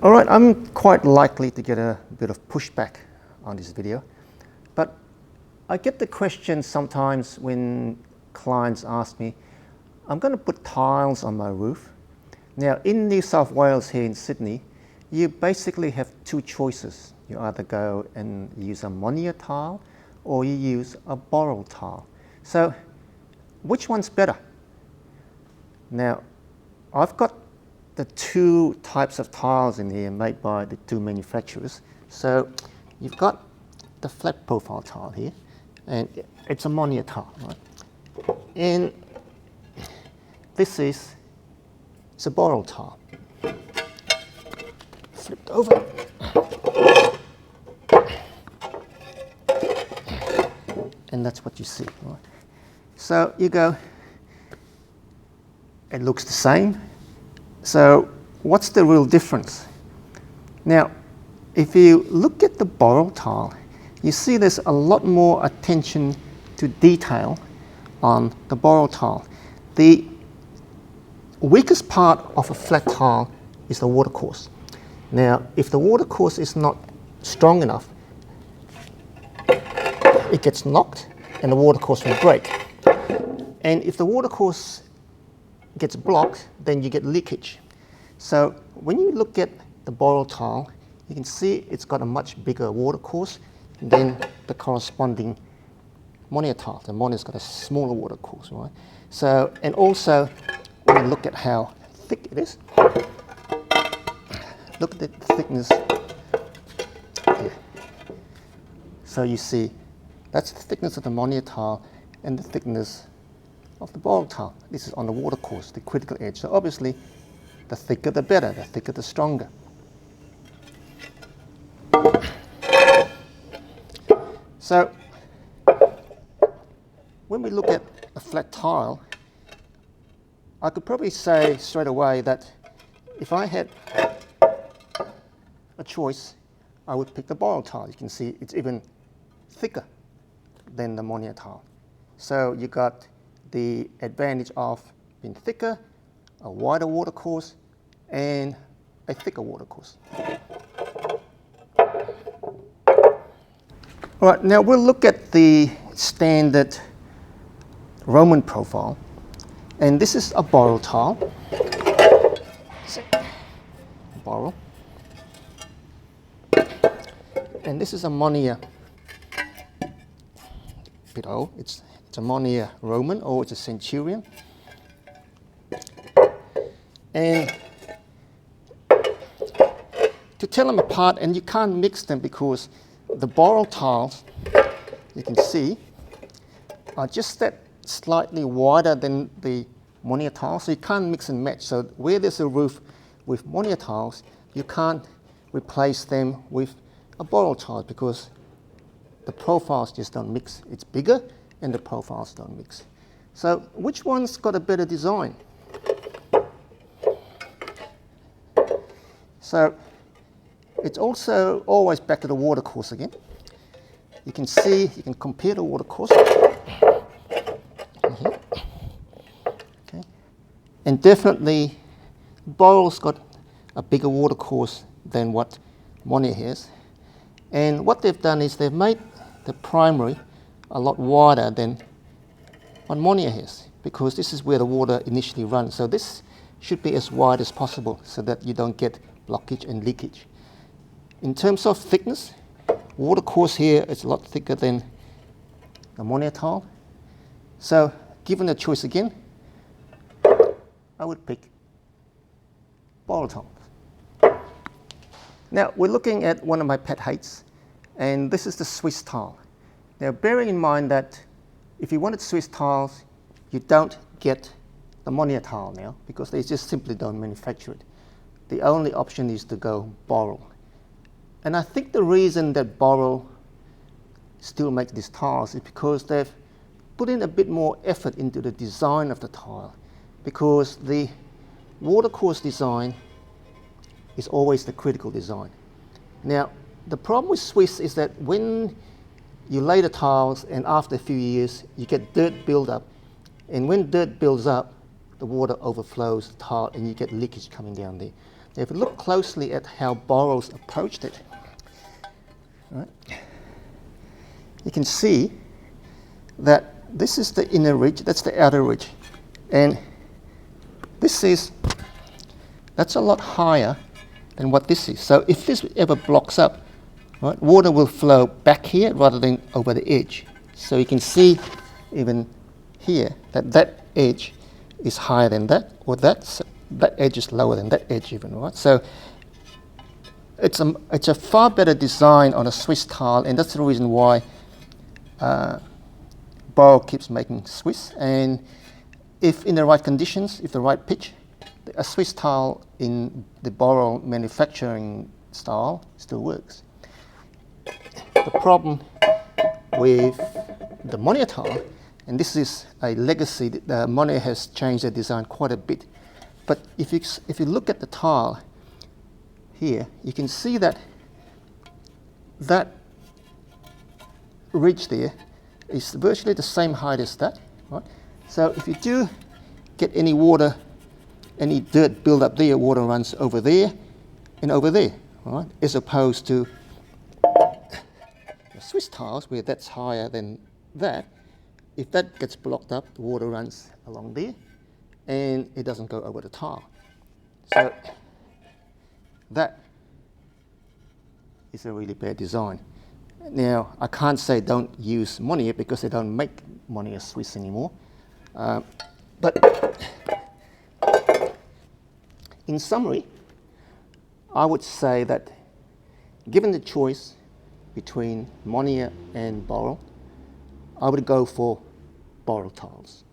All right, I'm quite likely to get a bit of pushback on this video, but I get the question sometimes when clients ask me, I'm going to put tiles on my roof. Now, in New South Wales here in Sydney, you basically have two choices. You either go and use a Monier tile or you use a Boral tile. So, which one's better? Now, I've got the two types of tiles in here made by the two manufacturers. So, you've got the flat profile tile here, and it's a Monier tile, right? And this is a Boral tile. Flipped over. And that's what you see, right? So you go, it looks the same. So what's the real difference? Now, if you look at the Boral tile, you see there's a lot more attention to detail on the Boral tile. The weakest part of a flat tile is the watercourse. Now, if the watercourse is not strong enough, it gets knocked and the watercourse will break. And if the watercourse gets blocked, then you get leakage. So when you look at the Boral tile, you can see it's got a much bigger watercourse than the corresponding Monier tile. The Monier's got a smaller watercourse, right? So, and also when you look at how thick it is, look at the thickness here. So you see, that's the thickness of the Monier tile and the thickness of the Boral tile. This is on the watercourse, the critical edge. So obviously, the thicker the better, the thicker the stronger. So when we look at a flat tile, I could probably say straight away that if I had a choice, I would pick the Boral tile. You can see it's even thicker than the Monier tile. So you got the advantage of being thicker, a wider watercourse, and a thicker watercourse. All right, now we'll look at the standard Roman profile. And this is a Boral tile. Boral. And this is a Monier. Below, it's a Monier Roman or it's a Centurion. And to tell them apart, and you can't mix them because the Boral tiles, you can see, are just that slightly wider than the Monier tiles, so you can't mix and match. So where there's a roof with Monier tiles, you can't replace them with a Boral tile because the profiles just don't mix. It's bigger and the profiles don't mix. So which one's got a better design? So it's also always back to the watercourse again. You can see, you can compare the watercourse. Okay. And definitely Boral's got a bigger watercourse than what Monier has. And what they've done is they've made the primary a lot wider than what Monier has, because this is where the water initially runs. So this should be as wide as possible so that you don't get blockage and leakage. In terms of thickness, watercourse here is a lot thicker than the Monier tile. So given the choice again, I would pick Boral tile. Now we're looking at one of my pet hates, and this is the Swiss tile. Now bearing in mind that if you wanted Swiss tiles, you don't get the Monier tile now because they just simply don't manufacture it. The only option is to go Boral. And I think the reason that Boral still makes these tiles is because they've put in a bit more effort into the design of the tile, because the watercourse design is always the critical design. Now, the problem with Swiss is that when you lay the tiles and after a few years you get dirt build-up, and when dirt builds up, the water overflows the tile and you get leakage coming down there. If you look closely at how Boral's approached it, right, you can see that this is the inner ridge, that's the outer ridge, and that's a lot higher than what this is. So if this ever blocks up, right, water will flow back here rather than over the edge. So you can see even here that edge is higher than that, or that edge is lower than that edge even, right? So it's a far better design on a Swiss tile, and that's the reason why Boral keeps making Swiss. And if in the right conditions, if the right pitch, a Swiss tile in the Boral manufacturing style still works. The problem with the Monier tile, and this is a legacy, Monier has changed their design quite a bit. But if you look at the tile here, you can see that ridge there is virtually the same height as that, right? So if you do get any water, any dirt build up there, water runs over there and over there, right? As opposed to the Swiss tiles where that's higher than that. If that gets blocked up, the water runs along there and it doesn't go over the tile. So that is a really bad design. Now, I can't say don't use Monier because they don't make Monier Swiss anymore. But in summary, I would say that given the choice between Monier and Boral, I would go for Boral tiles.